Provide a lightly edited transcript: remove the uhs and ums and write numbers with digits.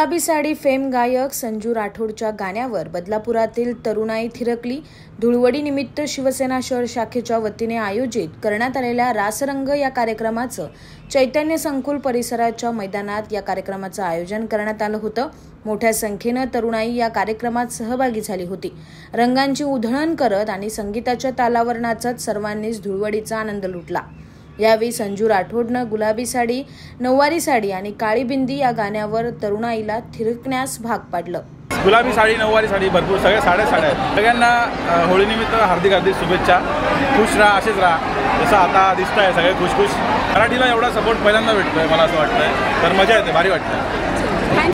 गुलाबी साडी फेम गायक संजू राठोडच्या गाण्यावर बदलापुरातील तरुणाई थिरकली। धुळवडी निमित्त शिवसेना शहर शाखेच्या वतीने आयोजित करण्यात आलेल्या रासरंग या कार्यक्रमाचं चैतन्य संकुल परिसराच्या मैदानात या कार्यक्रमाचं आयोजन करण्यात आलं होतं। मोठ्या संख्येने तरुणाई या कार्यक्रमात सहभागी झाली होती। रंगांची उधळण करत आणि संगीताच्या तालावर नाचत सर्वांनीच धुळवडीचा आनंद लुटला। यावेळी संजू राठोडनं गुलाबी साडी, नऊवारी साडी आणि काळी बिंदी या गाण्यावर तरुणाईला थिरकण्यास भाग पाडलं। गुलाबी साडी, नऊवारी साडी, भरपूर सगळ्या साड्या आहेत। सगळ्यांना होळीनिमित्त हार्दिक हार्दिक शुभेच्छा। खुश राहा, असेच राहा। जसं आता दिसतंय सगळे खुश। मराठीला एवढा सपोर्ट पहिल्यांदा भेटतोय, मला असं वाटतंय। तर मजा येते, भारी वाटतं।